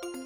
Muito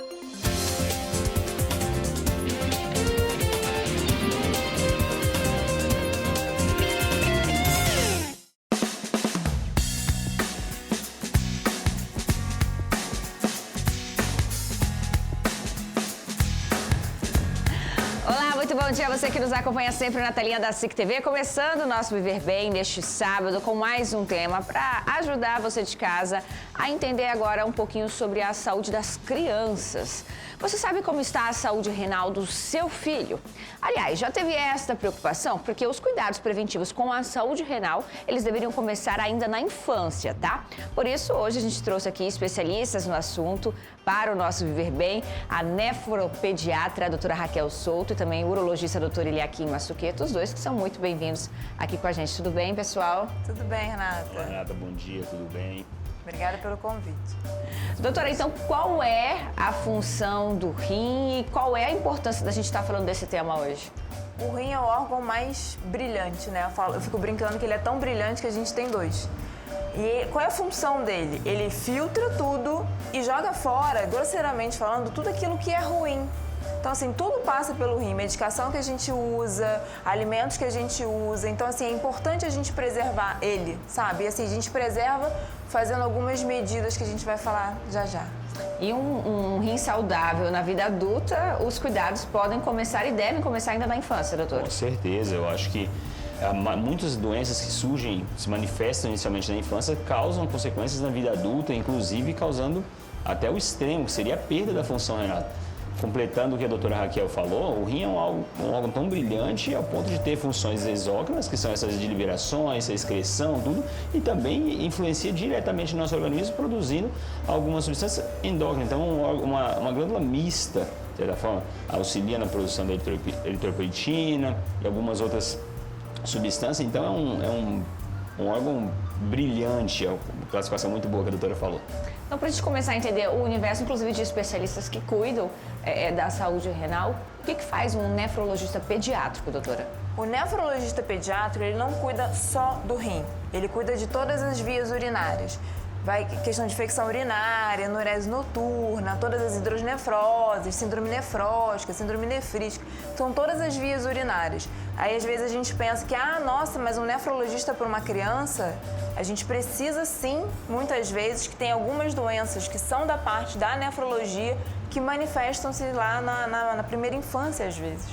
bom dia a você que nos acompanha sempre na telinha da SIC TV, começando o nosso Viver Bem neste sábado com mais um tema para ajudar você de casa a entender agora um pouquinho sobre a saúde das crianças. Você sabe como está a saúde renal do seu filho? Aliás, já teve esta preocupação? Porque os cuidados preventivos com a saúde renal, eles deveriam começar ainda na infância, tá? Por isso, hoje a gente trouxe aqui especialistas no assunto para o nosso Viver Bem, a nefropediatra, a doutora Raquel Souto, e também o urologista, doutor Eliakim Massuqueto, os dois que são muito bem-vindos aqui com a gente. Tudo bem, pessoal? Tudo bem, Renata. Olá, Renata, bom dia, tudo bem? Obrigada pelo convite. Doutora, então qual é a função do rim e qual é a importância da gente estar falando desse tema hoje? O rim é o órgão mais brilhante, né? Eu fico brincando que ele é tão brilhante que a gente tem dois. E qual é a função dele? Ele filtra tudo e joga fora, grosseiramente falando, tudo aquilo que é ruim. Então, assim, tudo passa pelo rim, medicação que a gente usa, alimentos que a gente usa. Então, assim, é importante a gente preservar ele, sabe? E, assim, a gente preserva fazendo algumas medidas que a gente vai falar já já. E um rim saudável na vida adulta, os cuidados podem começar e devem começar ainda na infância, doutor? Com certeza, eu acho que muitas doenças que surgem, se manifestam inicialmente na infância, causam consequências na vida adulta, inclusive causando até o extremo, que seria a perda da função renal. Completando o que a doutora Raquel falou, o rim é um órgão tão brilhante ao ponto de ter funções exócrinas, que são essas de liberações, a excreção, tudo, e também influencia diretamente no nosso organismo, produzindo algumas substâncias endócrinas. Então, uma glândula mista, de certa forma, auxilia na produção da eritropoetina e algumas outras substâncias. Então, é um órgão brilhante, é uma classificação muito boa que a doutora falou. Então, para a gente começar a entender o universo, inclusive de especialistas que cuidam da saúde renal, o que faz um nefrologista pediátrico, doutora? O nefrologista pediátrico, ele não cuida só do rim, ele cuida de todas as vias urinárias. Vai questão de infecção urinária, anurese noturna, todas as hidronefroses, síndrome nefrótica, síndrome nefrítica, são todas as vias urinárias. Aí às vezes a gente pensa que, nossa, mas um nefrologista para uma criança, a gente precisa sim, muitas vezes, que tem algumas doenças que são da parte da nefrologia que manifestam-se lá na primeira infância às vezes.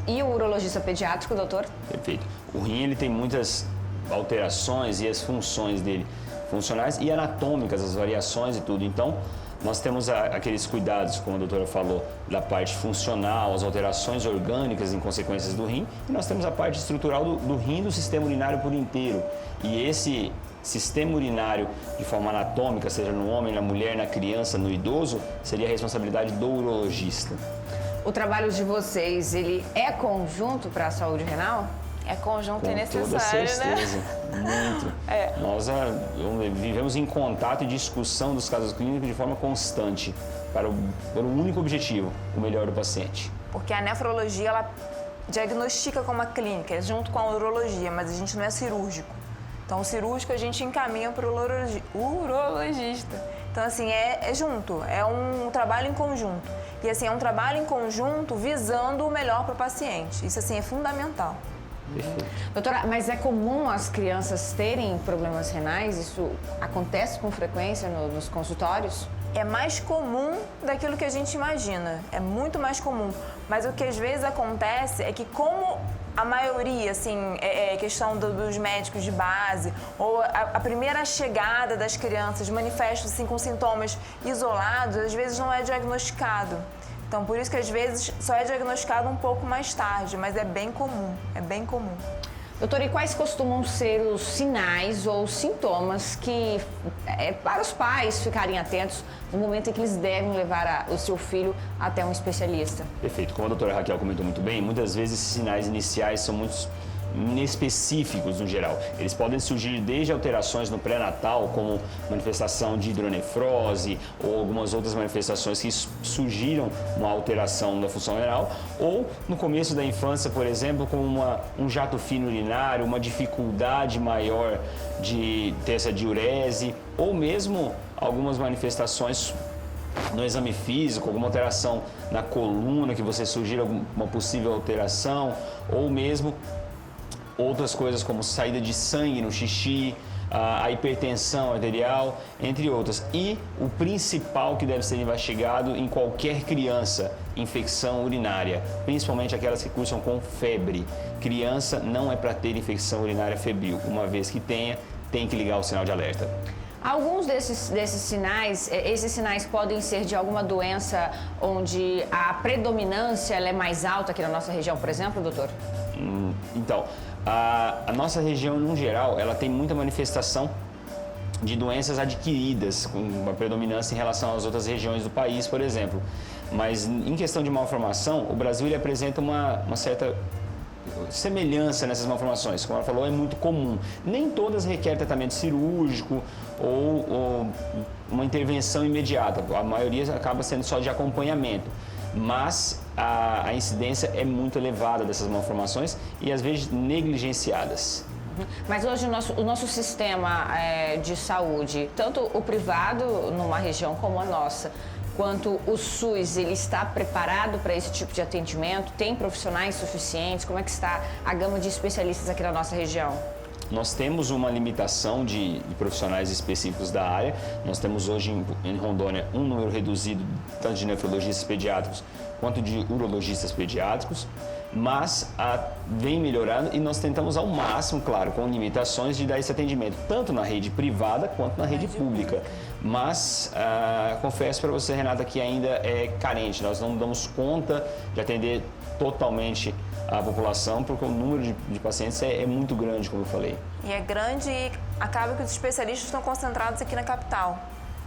E o urologista pediátrico, doutor? Perfeito. O rim, ele tem muitas alterações e as funções dele funcionais e anatômicas, as variações e tudo. Então, nós temos aqueles cuidados, como a doutora falou, da parte funcional, as alterações orgânicas em consequências do rim, e nós temos a parte estrutural do rim, do sistema urinário por inteiro. E esse sistema urinário, de forma anatômica, seja no homem, na mulher, na criança, no idoso, seria a responsabilidade do urologista. O trabalho de vocês, ele é conjunto para a saúde renal? É conjunto e necessário, toda certeza, né? Muito. Nós vivemos em contato e discussão dos casos clínicos de forma constante, para um único objetivo, o melhor do paciente. Porque a nefrologia, ela diagnostica como uma clínica, junto com a urologia, mas a gente não é cirúrgico. Então, o cirúrgico a gente encaminha para o urologista. Então, assim, é junto, é um trabalho em conjunto. E, assim, é um trabalho em conjunto visando o melhor para o paciente. Isso, assim, é fundamental. Perfeito. Doutora, mas é comum as crianças terem problemas renais? Isso acontece com frequência nos consultórios? É mais comum daquilo que a gente imagina, é muito mais comum. Mas o que às vezes acontece é que como a maioria, assim, é questão dos médicos de base, ou a primeira chegada das crianças manifesta assim, com sintomas isolados, às vezes não é diagnosticado. Então, por isso que às vezes só é diagnosticado um pouco mais tarde, mas é bem comum, é bem comum. Doutora, e quais costumam ser os sinais ou sintomas que, para os pais ficarem atentos no momento em que eles devem levar o seu filho até um especialista? Perfeito. Como a doutora Raquel comentou muito bem, muitas vezes esses sinais iniciais são muito inespecíficos no geral. Eles podem surgir desde alterações no pré-natal, como manifestação de hidronefrose ou algumas outras manifestações que surgiram uma alteração da função renal, ou no começo da infância, por exemplo, como um jato fino urinário, uma dificuldade maior de ter essa diurese, ou mesmo algumas manifestações no exame físico, alguma alteração na coluna, que você sugira alguma possível alteração, ou mesmo outras coisas como saída de sangue no xixi, a hipertensão arterial, entre outras. E o principal que deve ser investigado em qualquer criança, infecção urinária, principalmente aquelas que cursam com febre. Criança não é para ter infecção urinária febril. Uma vez que tenha, tem que ligar o sinal de alerta. Alguns desses sinais, esses sinais podem ser de alguma doença onde a predominância ela é mais alta aqui na nossa região, por exemplo, doutor? Então, a nossa região, no geral, ela tem muita manifestação de doenças adquiridas, com uma predominância em relação às outras regiões do país, por exemplo. Mas, em questão de malformação, o Brasil ele apresenta uma certa semelhança nessas malformações. Como ela falou, é muito comum. Nem todas requerem tratamento cirúrgico ou uma intervenção imediata. A maioria acaba sendo só de acompanhamento. Mas a incidência é muito elevada dessas malformações e às vezes negligenciadas. Mas hoje o nosso sistema de saúde, tanto o privado numa região como a nossa, quanto o SUS, ele está preparado para esse tipo de atendimento? Tem profissionais suficientes? Como é que está a gama de especialistas aqui na nossa região? Nós temos uma limitação de profissionais específicos da área. Nós temos hoje em Rondônia um número reduzido tanto de nefrologistas pediátricos quanto de urologistas pediátricos, mas vem melhorando e nós tentamos ao máximo, claro, com limitações, de dar esse atendimento tanto na rede privada quanto na rede pública. Mas confesso para você, Renata, que ainda é carente. Nós não damos conta de atender totalmente a população, porque o número de pacientes é muito grande, como eu falei. E é grande e acaba que os especialistas estão concentrados aqui na capital.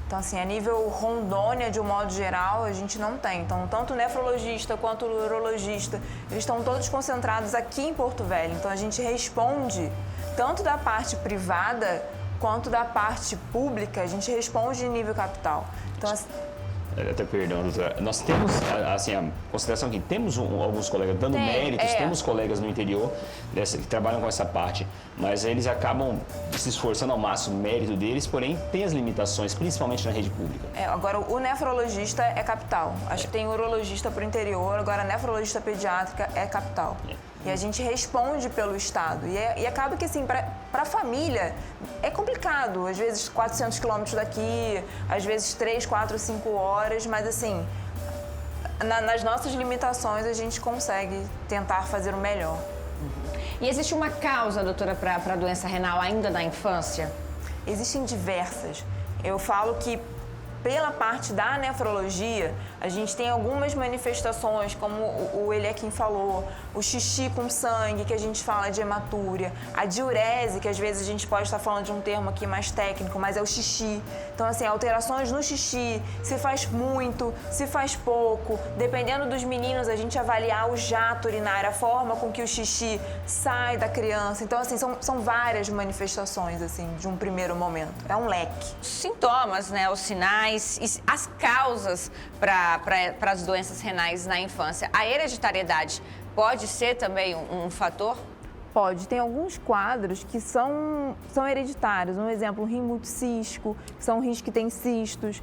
Então, assim, a nível Rondônia, de um modo geral, a gente não tem. Então, tanto o nefrologista quanto o urologista, eles estão todos concentrados aqui em Porto Velho. Então, a gente responde tanto da parte privada quanto da parte pública, a gente responde em nível capital. Então, Até perdão, doutora. Nós temos, assim, a consideração que temos alguns colegas dando méritos, temos colegas no interior que trabalham com essa parte, mas eles acabam se esforçando ao máximo, o mérito deles, porém tem as limitações, principalmente na rede pública. Agora, o nefrologista é capital. Acho que tem urologista para o interior, agora a nefrologista pediátrica é capital. E a gente responde pelo Estado. E acaba que, assim, para a família é complicado. Às vezes 400 quilômetros daqui, às vezes 3, 4, 5 horas. Mas, assim, nas nossas limitações, a gente consegue tentar fazer o melhor. E existe uma causa, doutora, para a doença renal ainda na infância? Existem diversas. Eu falo que, pela parte da nefrologia, a gente tem algumas manifestações, como o Eliakim falou, o xixi com sangue, que a gente fala de hematúria, a diurese, que às vezes a gente pode estar falando de um termo aqui mais técnico, mas é o xixi. Então, assim, alterações no xixi, se faz muito, se faz pouco, dependendo dos meninos, a gente avaliar o jato urinário, a forma com que o xixi sai da criança. Então, assim, são várias manifestações, assim, de um primeiro momento. É um leque. Sintomas, né, os sinais, as causas para as doenças renais na infância. A hereditariedade pode ser também um fator? Pode. Tem alguns quadros que são hereditários. Um exemplo, um rim multicístico, que são rins que têm cistos.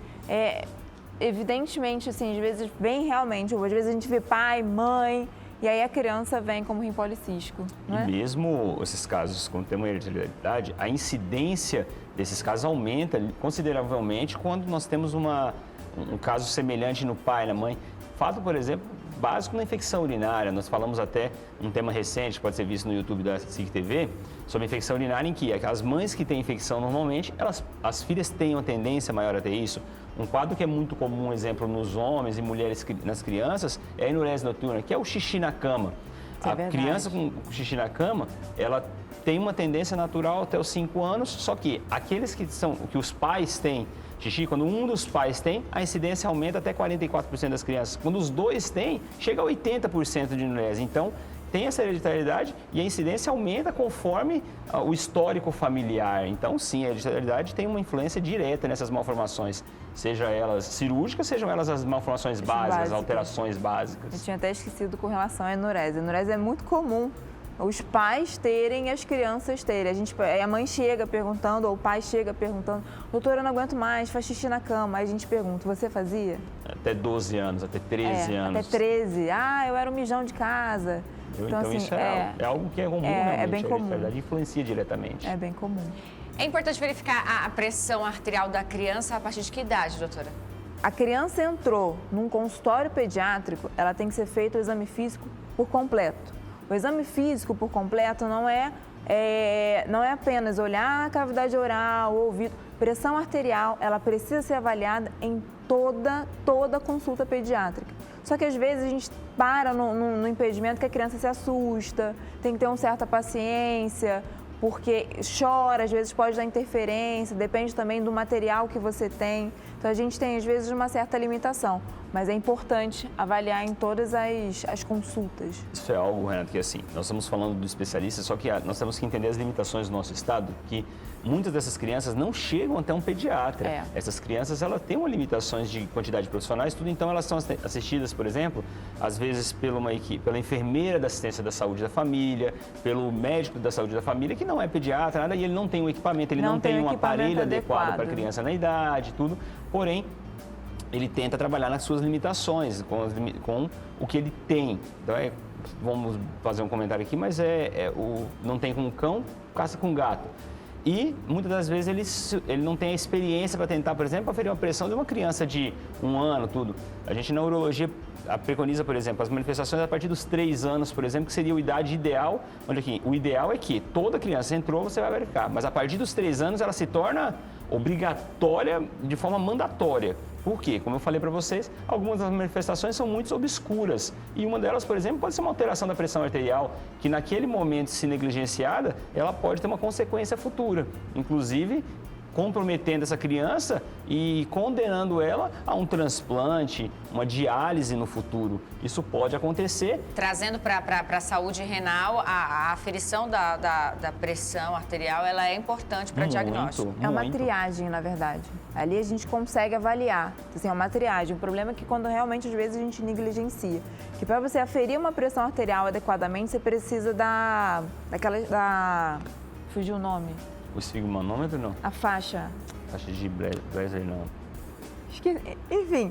Evidentemente, assim, às vezes vem realmente, às vezes a gente vê pai, mãe, e aí a criança vem como rim policístico. Não é? E mesmo esses casos, quando tem uma hereditariedade, a incidência desses casos aumenta consideravelmente quando nós temos um caso semelhante no pai, na mãe. Fato, por exemplo, básico na infecção urinária. Nós falamos até um tema recente, pode ser visto no YouTube da SIC TV, sobre infecção urinária, em que as mães que têm infecção normalmente, as filhas têm uma tendência maior a ter isso. Um quadro que é muito comum, exemplo, nos homens e mulheres, nas crianças, é a enurese noturna, que é o xixi na cama. A criança com xixi na cama, ela tem uma tendência natural até os 5 anos, só que aqueles que os pais têm xixi, quando um dos pais tem, a incidência aumenta até 44% das crianças. Quando os dois têm, chega a 80% de enurese. Então, tem essa hereditariedade e a incidência aumenta conforme o histórico familiar. Então, sim, a hereditariedade tem uma influência direta nessas malformações, seja elas cirúrgicas, sejam elas as malformações básicas, alterações básicas. Eu tinha até esquecido com relação à enurese. A enurese é muito comum. os pais terem e as crianças terem. A mãe chega perguntando, ou o pai chega perguntando, doutora, eu não aguento mais, faz xixi na cama. Aí a gente pergunta, você fazia? Até 12 anos, até 13 anos. Até 13. Ah, eu era um mijão de casa. Então assim, isso é algo que é comum, realmente. É bem comum. Na verdade, influencia diretamente. É bem comum. É importante verificar a pressão arterial da criança a partir de que idade, doutora? A criança entrou num consultório pediátrico, ela tem que ser feito o exame físico por completo. O exame físico por completo não é apenas olhar a cavidade oral, o ouvido. Pressão arterial, ela precisa ser avaliada em toda consulta pediátrica. Só que às vezes a gente para no impedimento que a criança se assusta, tem que ter uma certa paciência, porque chora, às vezes pode dar interferência, depende também do material que você tem. Então a gente tem às vezes uma certa limitação, mas é importante avaliar em todas as consultas. Isso é algo, Renato, que assim, nós estamos falando do especialista, só que nós temos que entender as limitações do nosso estado, que muitas dessas crianças não chegam até um pediatra. Essas crianças, elas têm uma limitações de quantidade de profissionais, tudo, então elas são assistidas, por exemplo, às vezes pela enfermeira da assistência da saúde da família, pelo médico da saúde da família, que não é pediatra, nada, e ele não tem um equipamento, ele não tem um aparelho adequado para a criança na idade, tudo, porém, ele tenta trabalhar nas suas limitações, com o que ele tem. Então, vamos fazer um comentário aqui, mas não tem com cão, caça com gato. E, muitas das vezes, ele não tem a experiência para tentar, por exemplo, aferir uma pressão de uma criança de 1 ano, tudo. A gente, na urologia, preconiza, por exemplo, as manifestações a partir dos 3 anos, por exemplo, que seria a idade ideal, onde aqui, o ideal é que toda criança entrou, você vai verificar, mas a partir dos 3 anos ela se torna obrigatória de forma mandatória. Por quê? Como eu falei para vocês, algumas das manifestações são muito obscuras. E uma delas, por exemplo, pode ser uma alteração da pressão arterial, que naquele momento, se negligenciada, ela pode ter uma consequência futura. Inclusive, comprometendo essa criança e condenando ela a um transplante, uma diálise no futuro. Isso pode acontecer. Trazendo para a saúde renal, a aferição da pressão arterial, ela é importante para diagnóstico. É uma triagem, na verdade. Ali a gente consegue avaliar. Assim, é uma triagem. O problema é que quando realmente, às vezes, a gente negligencia. Que para você aferir uma pressão arterial adequadamente, você precisa fugiu o nome. O esfigmanômetro, não? A faixa. Faixa de Bresler, não. Enfim.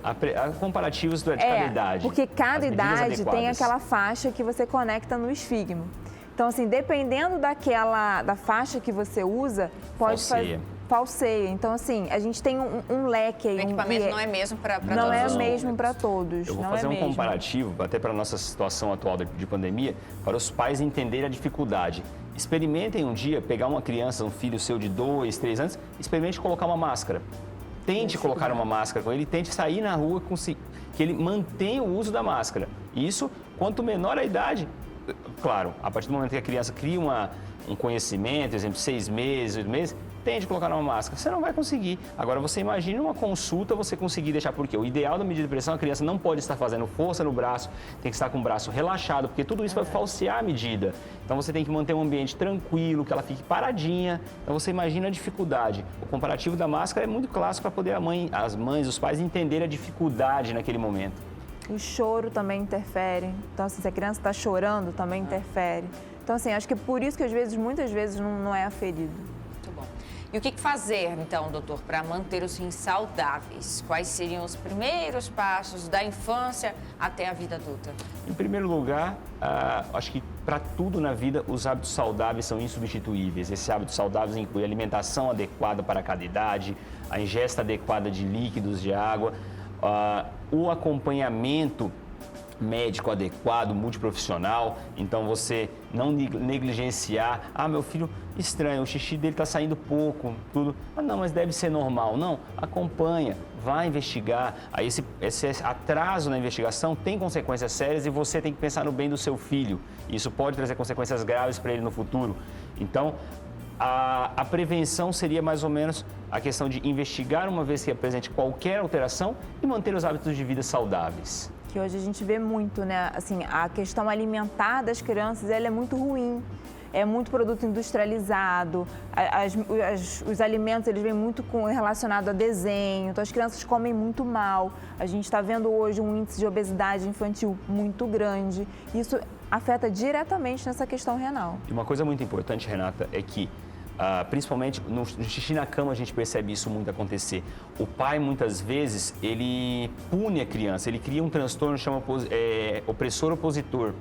Comparativos de cada idade. Porque cada idade tem aquela faixa que você conecta no esfigmo. Então, assim, dependendo da faixa que você usa, pode fazer... Falseia. Então, assim, a gente tem um leque aí. O equipamento não é mesmo para todos. Não é mesmo para todos. Eu vou fazer um comparativo, até para a nossa situação atual de pandemia, para os pais entenderem a dificuldade. Experimentem um dia pegar uma criança, um filho seu de 2, 3 anos, experimente colocar uma máscara. Tente colocar uma máscara com ele, tente sair na rua que ele mantenha o uso da máscara. E isso, quanto menor a idade, claro, a partir do momento que a criança cria um conhecimento, por exemplo, 6 meses, 8 meses, tente colocar uma máscara. Você não vai conseguir. Agora, você imagina uma consulta, você conseguir deixar, porque o ideal da medida de pressão, a criança não pode estar fazendo força no braço, tem que estar com o braço relaxado, porque tudo isso vai falsear a medida. Então, você tem que manter um ambiente tranquilo, que ela fique paradinha. Então, você imagina a dificuldade. O comparativo da máscara é muito clássico para poder as mães, os pais entenderem a dificuldade naquele momento. O choro também interfere. Então, assim, se a criança está chorando, também interfere. Então, assim, acho que é por isso que, muitas vezes, não é aferido. E o que fazer, então, doutor, para manter os rins saudáveis? Quais seriam os primeiros passos da infância até a vida adulta? Em primeiro lugar, acho que para tudo na vida, os hábitos saudáveis são insubstituíveis. Esses hábitos saudáveis incluem a alimentação adequada para cada idade, a ingesta adequada de líquidos, de água, o acompanhamento médico adequado, multiprofissional. Então, você não negligenciar. Meu filho, estranho, o xixi dele está saindo pouco, tudo. Não, mas deve ser normal. Não, acompanha, vai investigar. Aí esse atraso na investigação tem consequências sérias e você tem que pensar no bem do seu filho. Isso pode trazer consequências graves para ele no futuro. Então, a prevenção seria mais ou menos a questão de investigar uma vez que apresente qualquer alteração e manter os hábitos de vida saudáveis. Que hoje a gente vê muito, né? Assim, a questão alimentar das crianças, ela é muito ruim. é muito produto industrializado, os alimentos eles vêm muito relacionado a desenho, então as crianças comem muito mal. A gente está vendo hoje um índice de obesidade infantil muito grande. Isso afeta diretamente nessa questão renal. E uma coisa muito importante, Renata, é que principalmente no xixi na cama a gente percebe isso muito acontecer. O pai muitas vezes ele pune a criança, ele cria um transtorno que chama opressor opositor,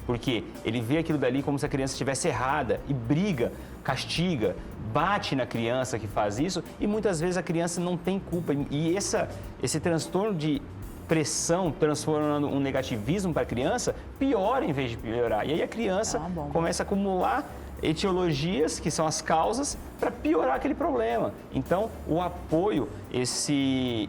porque ele vê aquilo dali como se a criança estivesse errada e briga, castiga, bate na criança que faz isso e muitas vezes a criança não tem culpa. E esse transtorno de pressão transformando um negativismo para a criança piora em vez de piorar. E aí a criança começa a acumular etiologias, que são as causas, para piorar aquele problema. Então, o apoio, essa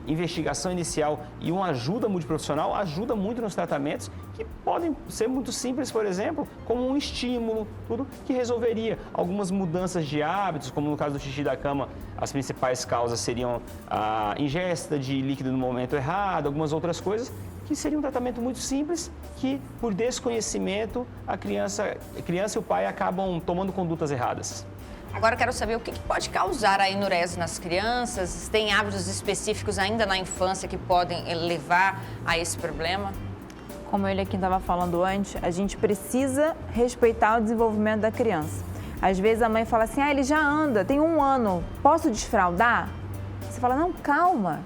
investigação inicial e uma ajuda multiprofissional ajuda muito nos tratamentos que podem ser muito simples, por exemplo, como um estímulo, tudo que resolveria. Algumas mudanças de hábitos, como no caso do xixi da cama, as principais causas seriam a ingesta de líquido no momento errado, algumas outras coisas, que seria um tratamento muito simples, que por desconhecimento a criança e o pai acabam tomando condutas erradas. Agora eu quero saber o que pode causar a enurese nas crianças, se tem hábitos específicos ainda na infância que podem levar a esse problema? Como ele aqui estava falando antes, a gente precisa respeitar o desenvolvimento da criança. Às vezes a mãe fala assim, ele já anda, tem 1 ano, posso desfraldar? Você fala, não, calma.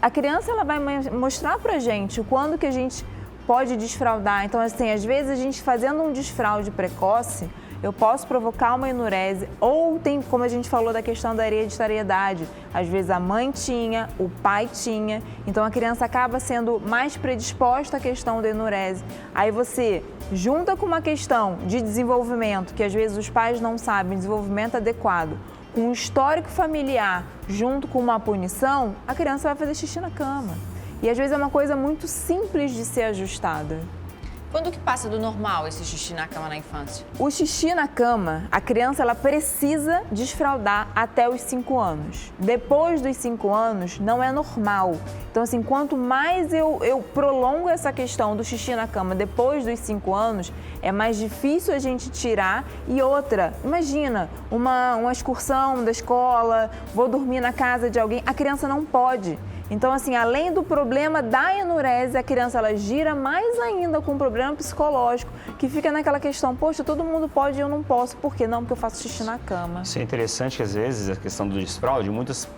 A criança ela vai mostrar pra gente quando que a gente pode desfraldar. Então, assim, às vezes a gente fazendo um desfraude precoce, eu posso provocar uma enurese, ou tem, como a gente falou da questão da hereditariedade, às vezes a mãe tinha, o pai tinha, então a criança acaba sendo mais predisposta à questão da enurese. Aí você junta com uma questão de desenvolvimento, que às vezes os pais não sabem, desenvolvimento adequado, com um histórico familiar, junto com uma punição, a criança vai fazer xixi na cama. E às vezes é uma coisa muito simples de ser ajustada. Quando que passa do normal esse xixi na cama na infância? O xixi na cama, a criança ela precisa desfraldar até os 5 anos. Depois dos 5 anos, não é normal. Então, assim, quanto mais eu prolongo essa questão do xixi na cama depois dos 5 anos, é mais difícil a gente tirar. E outra, imagina, uma excursão da escola, vou dormir na casa de alguém, a criança não pode. Então, assim, além do problema da enurese, a criança ela gira mais ainda com um problema psicológico, que fica naquela questão, poxa, todo mundo pode e eu não posso. Por quê? Não, porque eu faço xixi na cama. Isso é interessante que, às vezes, a questão do desfraude, muitas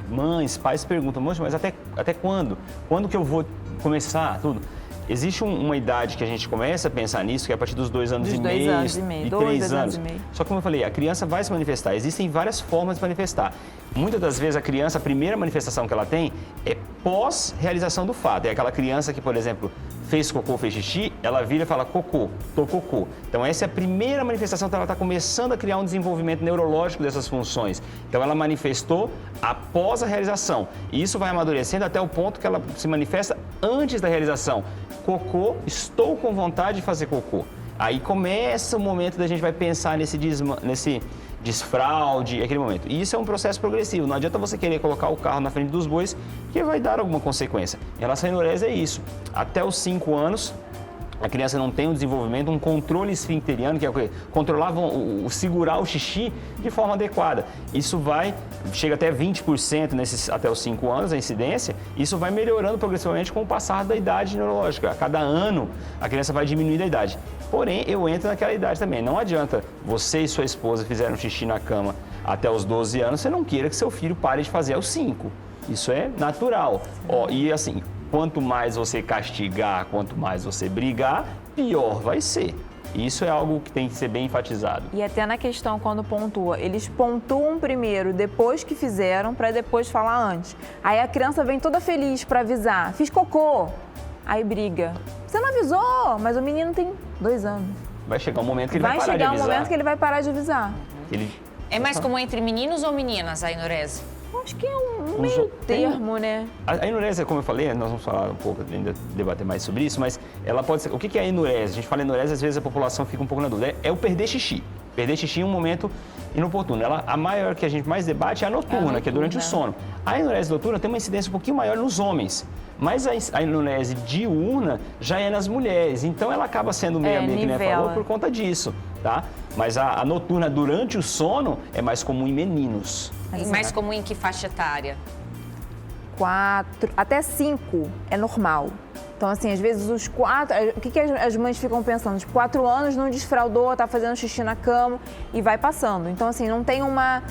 mães, pais perguntam, moça, mas até quando? Quando que eu vou começar tudo? Existe uma idade que a gente começa a pensar nisso, que é a partir dos 2 anos e meio. 2 anos e meio, 3 anos. E meio. Só que, como eu falei, a criança vai se manifestar. Existem várias formas de manifestar. Muitas das vezes a criança, a primeira manifestação que ela tem é pós-realização do fato. É aquela criança que, por exemplo, fez cocô, fez xixi, ela vira e fala cocô, tô cocô. Então essa é a primeira manifestação que ela está começando a criar um desenvolvimento neurológico dessas funções. Então ela manifestou após a realização. E isso vai amadurecendo até o ponto que ela se manifesta antes da realização. Cocô, estou com vontade de fazer cocô. Aí começa o momento da gente vai pensar nesse desfraude, aquele momento. E isso é um processo progressivo. Não adianta você querer colocar o carro na frente dos bois, que vai dar alguma consequência. Em relação à enurese é isso. Até os 5 anos, a criança não tem um desenvolvimento, um controle esfincteriano, que é o quê? Controlar, segurar o xixi de forma adequada. Isso chega até 20% até os 5 anos, a incidência. Isso vai melhorando progressivamente com o passar da idade neurológica. A cada ano, a criança vai diminuindo a idade. Porém, eu entro naquela idade também. Não adianta você e sua esposa fizerem xixi na cama até os 12 anos, você não queira que seu filho pare de fazer aos 5. Isso é natural. E assim, quanto mais você castigar, quanto mais você brigar, pior vai ser. Isso é algo que tem que ser bem enfatizado. E até na questão quando pontua, eles pontuam primeiro depois que fizeram, para depois falar antes. Aí a criança vem toda feliz para avisar, fiz cocô. Aí briga. Você não avisou, mas o menino tem 2 anos. Vai chegar um momento que ele vai parar de avisar. Vai chegar um momento que ele vai parar de avisar. É mais comum entre meninos ou meninas a enurese? Acho que é um meio termo, né? A enurese, como eu falei, nós vamos falar um pouco, ainda debater mais sobre isso, mas ela pode ser... O que é a enurese? A gente fala enurese, às vezes a população fica um pouco na dúvida. É o perder xixi. Perder xixi em um momento inoportuno. A maior que a gente mais debate é a noturna, que é durante o sono. A enurese noturna tem uma incidência um pouquinho maior nos homens, mas a enurese diurna já é nas mulheres. Então ela acaba sendo meio que nem falou por conta disso. tá? Mas a noturna durante o sono é mais comum em meninos. E mais comum em que faixa etária? 4 até 5 é normal. Então, assim, às vezes os 4... O que as mães ficam pensando? Tipo, 4 anos não desfraldou, tá fazendo xixi na cama e vai passando. Então, assim, não tem uma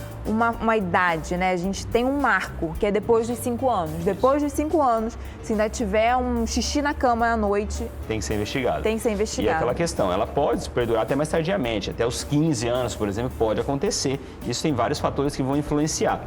idade, né? A gente tem um marco, que é depois dos 5 anos. Depois dos 5 anos, se ainda tiver um xixi na cama à noite... Tem que ser investigado. Tem que ser investigado. E aquela questão, ela pode perdurar até mais tardiamente. Até os 15 anos, por exemplo, pode acontecer. Isso tem vários fatores que vão influenciar.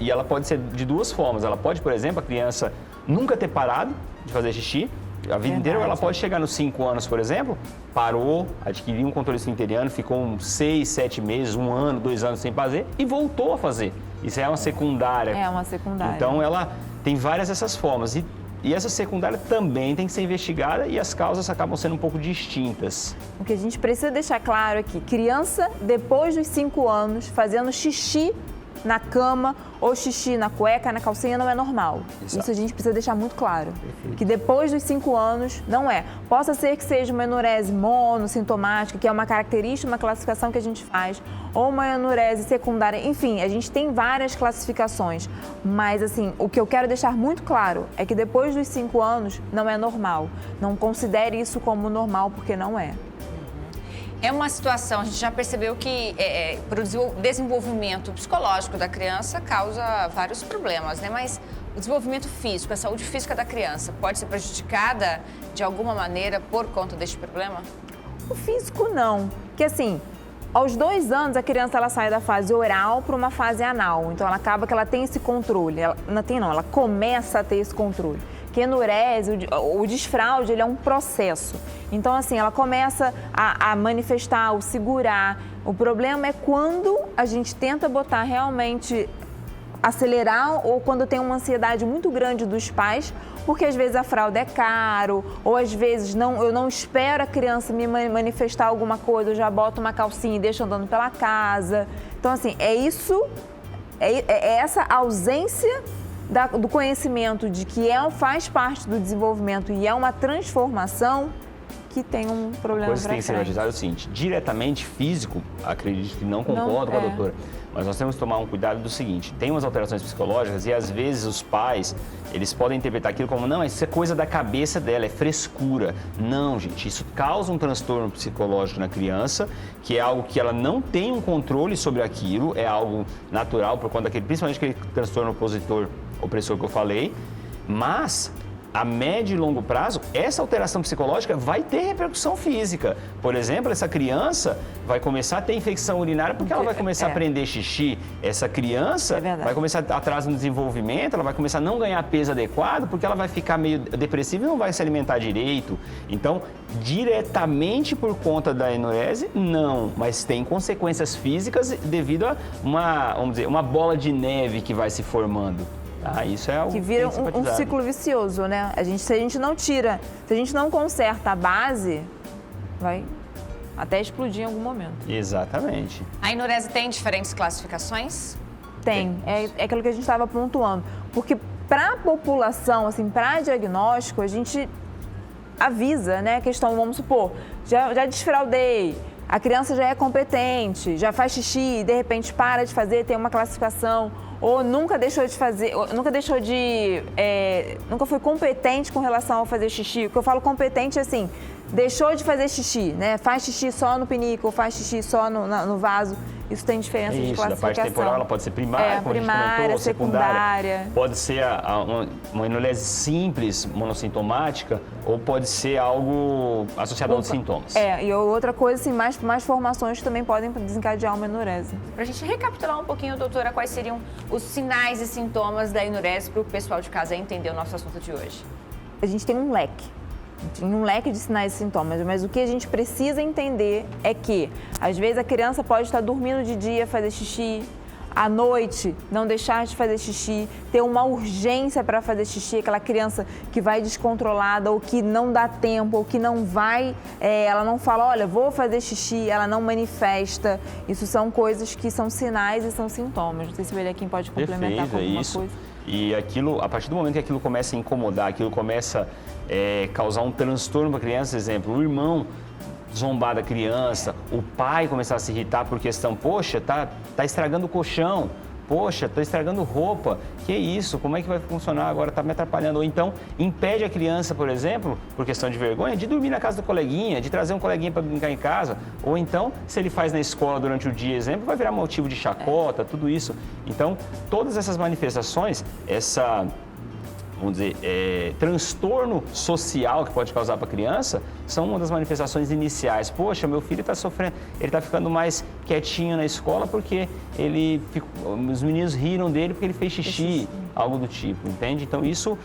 E ela pode ser de duas formas. Ela pode, por exemplo, a criança nunca ter parado de fazer xixi a vida inteira, ou ela pode chegar nos 5 anos, por exemplo, parou, adquiriu um controle esfinteriano, ficou uns 6, 7 meses, 1 ano, 2 anos sem fazer e voltou a fazer. Isso é uma secundária. É uma secundária. Então, ela tem várias dessas formas. E essa secundária também tem que ser investigada e as causas acabam sendo um pouco distintas. O que a gente precisa deixar claro é que criança, depois dos 5 anos, fazendo xixi na cama ou xixi na cueca, na calcinha, não é normal. Exato. Isso a gente precisa deixar muito claro. Perfeito. Que depois dos 5 anos, não é. Possa ser que seja uma enurese monossintomática, que é uma característica, uma classificação que a gente faz, ou uma enurese secundária. Enfim, a gente tem várias classificações. Mas, assim, o que eu quero deixar muito claro é que depois dos 5 anos, não é normal. Não considere isso como normal, porque não é. É uma situação, a gente já percebeu que para o desenvolvimento psicológico da criança causa vários problemas, né? Mas o desenvolvimento físico, a saúde física da criança pode ser prejudicada de alguma maneira por conta deste problema? O físico não, porque assim, aos 2 anos a criança ela sai da fase oral para uma fase anal, então ela acaba que ela tem esse controle, ela começa a ter esse controle. Que enurese, o desfraude, ele é um processo. Então, assim, ela começa a manifestar, o segurar. O problema é quando a gente tenta botar realmente, acelerar, ou quando tem uma ansiedade muito grande dos pais, porque às vezes a fralda é caro, ou às vezes eu não espero a criança me manifestar alguma coisa, eu já boto uma calcinha e deixo andando pela casa. Então, assim, é essa ausência do conhecimento de que faz parte do desenvolvimento e é uma transformação que tem um problema para frente. Coisa que tem que ser analisada é o seguinte, diretamente físico, acredito que não concordo com a doutora, mas nós temos que tomar um cuidado do seguinte, tem umas alterações psicológicas e às vezes os pais, eles podem interpretar aquilo como, não, isso é coisa da cabeça dela, é frescura. Não, gente, isso causa um transtorno psicológico na criança, que é algo que ela não tem um controle sobre aquilo, é algo natural, por conta principalmente aquele transtorno opressor que eu falei, mas a médio e longo prazo, essa alteração psicológica vai ter repercussão física. Por exemplo, essa criança vai começar a ter infecção urinária porque ela vai começar a aprender xixi. Essa criança vai começar a atraso no desenvolvimento, ela vai começar a não ganhar peso adequado porque ela vai ficar meio depressiva e não vai se alimentar direito. Então, diretamente por conta da enurese, não, mas tem consequências físicas devido a uma bola de neve que vai se formando. Isso é algo que vira um ciclo vicioso, né? Se a gente não tira, se a gente não conserta a base, vai até explodir em algum momento. Exatamente. A enurese tem diferentes classificações? Tem. É aquilo que a gente estava pontuando. Porque para a população, assim, para diagnóstico, a gente avisa, né? A questão, vamos supor, já desfraudei. A criança já é competente, já faz xixi, de repente para de fazer, tem uma classificação, ou nunca foi competente com relação a fazer xixi. O que eu falo competente é assim, deixou de fazer xixi, né? Faz xixi só no pinico, ou faz xixi só no vaso. Isso tem diferença de classificação. Da parte temporal, ela pode ser primária, como primária, a gente comentou, secundária. Pode ser uma enurese simples, monossintomática, ou pode ser algo associado a outros sintomas. E outra coisa, assim, mais formações também podem desencadear uma enurese. Pra gente recapitular um pouquinho, doutora, quais seriam os sinais e sintomas da enurese para o pessoal de casa entender o nosso assunto de hoje? A gente tem um leque de sinais e sintomas, mas o que a gente precisa entender é que, às vezes, a criança pode estar dormindo de dia, fazer xixi, à noite não deixar de fazer xixi, ter uma urgência para fazer xixi, aquela criança que vai descontrolada ou que não dá tempo, ou que não vai, ela não fala, olha, vou fazer xixi, ela não manifesta. Isso são coisas que são sinais e são sintomas. Não sei se o Eliakim pode complementar com alguma coisa. E aquilo, a partir do momento que aquilo começa a incomodar, aquilo começa a causar um transtorno para a criança, exemplo, o irmão zombar da criança, o pai começar a se irritar por questão, poxa, tá estragando o colchão, poxa, tô estragando roupa, que isso, como é que vai funcionar agora, tá me atrapalhando. Ou então, impede a criança, por exemplo, por questão de vergonha, de dormir na casa do coleguinha, de trazer um coleguinha para brincar em casa. Ou então, se ele faz na escola durante o dia, exemplo, vai virar motivo de chacota, tudo isso. Então, todas essas manifestações, vamos dizer, transtorno social que pode causar para a criança, são uma das manifestações iniciais. Poxa, meu filho está sofrendo, ele está ficando mais quietinho na escola porque os meninos riram dele porque ele fez xixi, algo do tipo, entende? Então, isso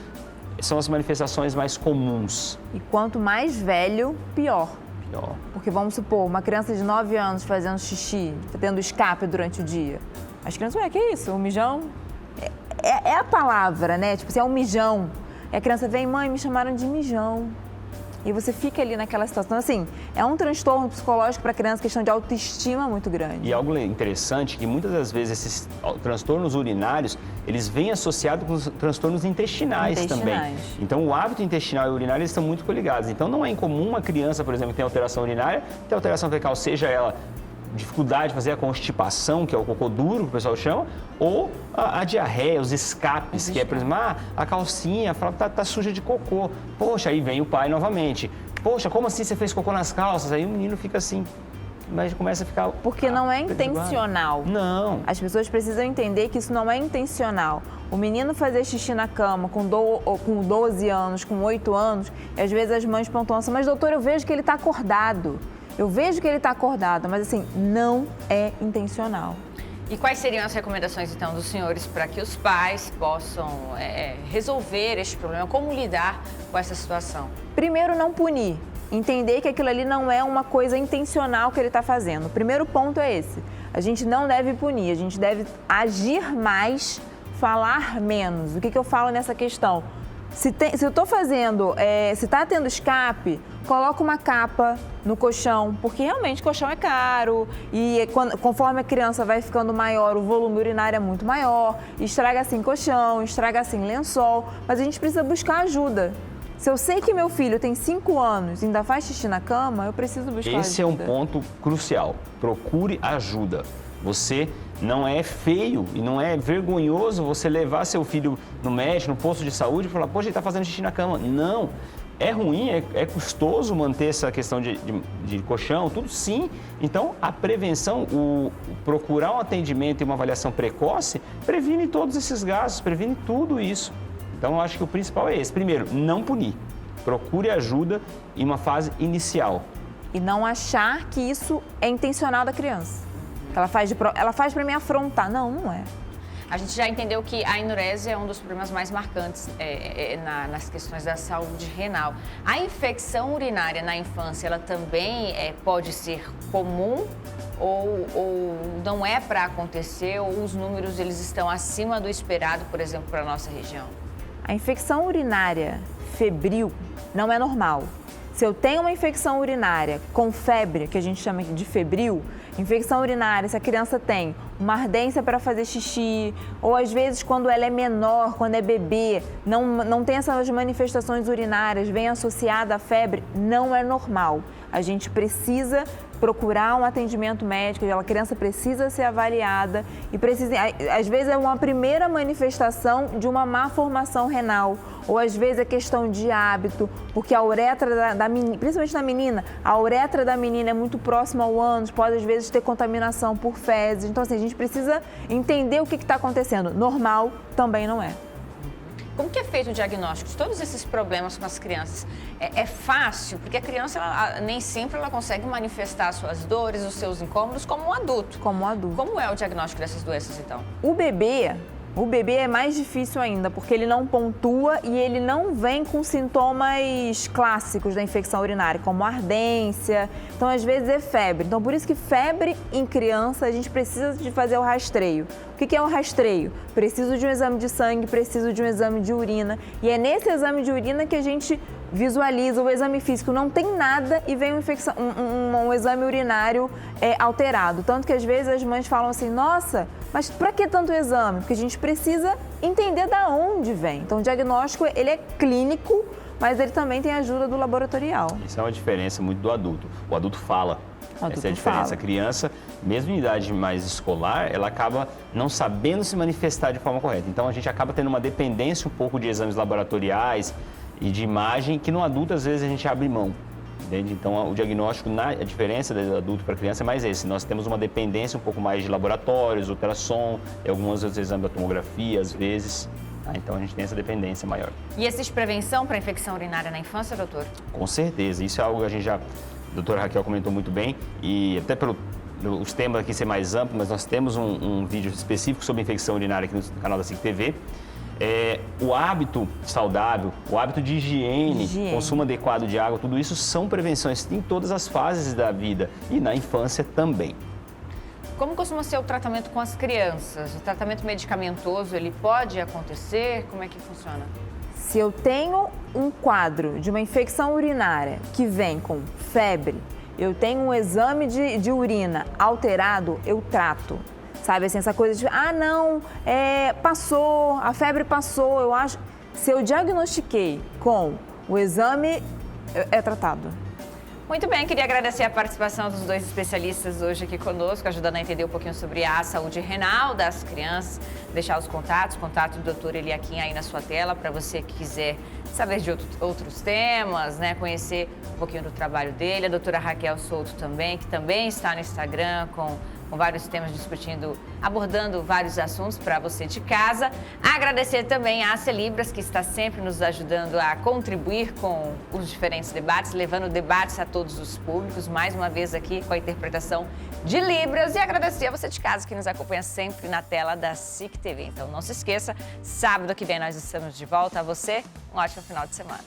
são as manifestações mais comuns. E quanto mais velho, pior. Pior. Porque vamos supor, uma criança de 9 anos fazendo xixi, tendo escape durante o dia. As crianças, que isso? Um mijão? É a palavra, né? Tipo assim, é um mijão. E a criança vem, mãe, me chamaram de mijão. E você fica ali naquela situação. Então, assim, é um transtorno psicológico para a criança, questão de autoestima muito grande. E algo interessante, que muitas das vezes esses transtornos urinários, eles vêm associados com os transtornos intestinais também. Então, o hábito intestinal e urinário, eles estão muito coligados. Então, não é incomum uma criança, por exemplo, que tem alteração urinária, ter alteração fecal, seja ela dificuldade de fazer a constipação, que é o cocô duro, que o pessoal chama, ou a diarreia, os escapes, que é, por exemplo, a calcinha, tá suja de cocô. Poxa, aí vem o pai novamente. Poxa, como assim você fez cocô nas calças? Aí o menino fica assim, mas começa a ficar... Porque não é intencional. Não. As pessoas precisam entender que isso não é intencional. O menino fazer xixi na cama com 12 anos, com 8 anos, e às vezes as mães pontuam assim, mas doutor, eu vejo que ele está acordado. Eu vejo que ele está acordado, mas assim, não é intencional. E quais seriam as recomendações, então, dos senhores para que os pais possam resolver este problema? Como lidar com essa situação? Primeiro, não punir. Entender que aquilo ali não é uma coisa intencional que ele está fazendo. O primeiro ponto é esse. A gente não deve punir, a gente deve agir mais, falar menos. O que eu falo nessa questão? Se eu estou fazendo, se está tendo escape, coloca uma capa no colchão, porque realmente colchão é caro e conforme a criança vai ficando maior, o volume urinário é muito maior, estraga assim colchão, estraga assim lençol, mas a gente precisa buscar ajuda. Se eu sei que meu filho tem 5 anos e ainda faz xixi na cama, eu preciso buscar ajuda. Esse é um ponto crucial. Procure ajuda. Você não é feio e não é vergonhoso você levar seu filho no médico, no posto de saúde e falar, poxa, ele está fazendo xixi na cama. Não. É ruim, é custoso manter essa questão de colchão, tudo sim. Então, a prevenção, procurar um atendimento e uma avaliação precoce, previne todos esses gastos, previne tudo isso. Então, eu acho que o principal é esse. Primeiro, não punir. Procure ajuda em uma fase inicial. E não achar que isso é intencional da criança. Ela faz para me afrontar. Não, não é. A gente já entendeu que a enurese é um dos problemas mais marcantes nas questões da saúde renal. A infecção urinária na infância, ela também pode ser comum ou não é para acontecer, ou os números eles estão acima do esperado, por exemplo, para a nossa região? A infecção urinária febril não é normal. Se eu tenho uma infecção urinária com febre, que a gente chama de febril, infecção urinária, se a criança tem uma ardência para fazer xixi, ou às vezes quando ela é menor, quando é bebê, não tem essas manifestações urinárias, vem associada à febre, não é normal. A gente precisa procurar um atendimento médico, a criança precisa ser avaliada e às vezes é uma primeira manifestação de uma má formação renal, ou às vezes é questão de hábito, porque a uretra da menina, principalmente na menina, a uretra da menina é muito próxima ao ânus, pode às vezes ter contaminação por fezes. Então, assim, a gente precisa entender o que está acontecendo. Normal também não é. Como que é feito o diagnóstico de todos esses problemas com as crianças? É fácil, porque a criança nem sempre ela consegue manifestar as suas dores, os seus incômodos como um adulto. Como um adulto. Como é o diagnóstico dessas doenças, então? O bebê é mais difícil ainda, porque ele não pontua e ele não vem com sintomas clássicos da infecção urinária, como ardência. Então, às vezes, é febre. Então, por isso que febre em criança, a gente precisa de fazer o rastreio. O que é o rastreio? Preciso de um exame de sangue, preciso de um exame de urina. E é nesse exame de urina que a gente visualiza o exame físico. Não tem nada e vem um exame urinário alterado. Tanto que, às vezes, as mães falam assim, nossa, Mas para que tanto exame? Porque a gente precisa entender da onde vem. Então, o diagnóstico, ele é clínico, mas ele também tem a ajuda do laboratorial. Isso é uma diferença muito do adulto. O adulto fala. Essa é a diferença. Fala. A criança, mesmo em idade mais escolar, ela acaba não sabendo se manifestar de forma correta. Então, a gente acaba tendo uma dependência um pouco de exames laboratoriais e de imagem que no adulto, às vezes, a gente abre mão. Entende? Então, o diagnóstico, a diferença do adulto para a criança é mais esse. Nós temos uma dependência um pouco mais de laboratórios, ultrassom, e alguns outros exames da tomografia, às vezes. Então, a gente tem essa dependência maior. E existe prevenção para infecção urinária na infância, doutor? Com certeza. Isso é algo que a gente já... A doutora Raquel comentou muito bem, e até os temas aqui ser mais amplos, mas nós temos um vídeo específico sobre infecção urinária aqui no canal da SIC TV. O hábito saudável, o hábito de higiene, consumo adequado de água, tudo isso são prevenções em todas as fases da vida e na infância também. Como costuma ser o tratamento com as crianças? O tratamento medicamentoso, ele pode acontecer? Como é que funciona? Se eu tenho um quadro de uma infecção urinária que vem com febre, eu tenho um exame de urina alterado, eu trato. Sabe, assim, essa coisa de, passou, a febre passou, eu acho. Se eu diagnostiquei com o exame, é tratado. Muito bem, queria agradecer a participação dos dois especialistas hoje aqui conosco, ajudando a entender um pouquinho sobre a saúde renal das crianças. Deixar os contatos, o contato do doutor Eliakim aí na sua tela, para você que quiser saber de outros temas, né? Conhecer um pouquinho do trabalho dele. A doutora Raquel Souto também, que também está no Instagram com vários temas abordando vários assuntos para você de casa. Agradecer também a Ásia Libras, que está sempre nos ajudando a contribuir com os diferentes debates, levando debates a todos os públicos, mais uma vez aqui com a interpretação de Libras. E agradecer a você de casa que nos acompanha sempre na tela da SIC TV. Então não se esqueça, sábado que vem nós estamos de volta. A você, um ótimo final de semana.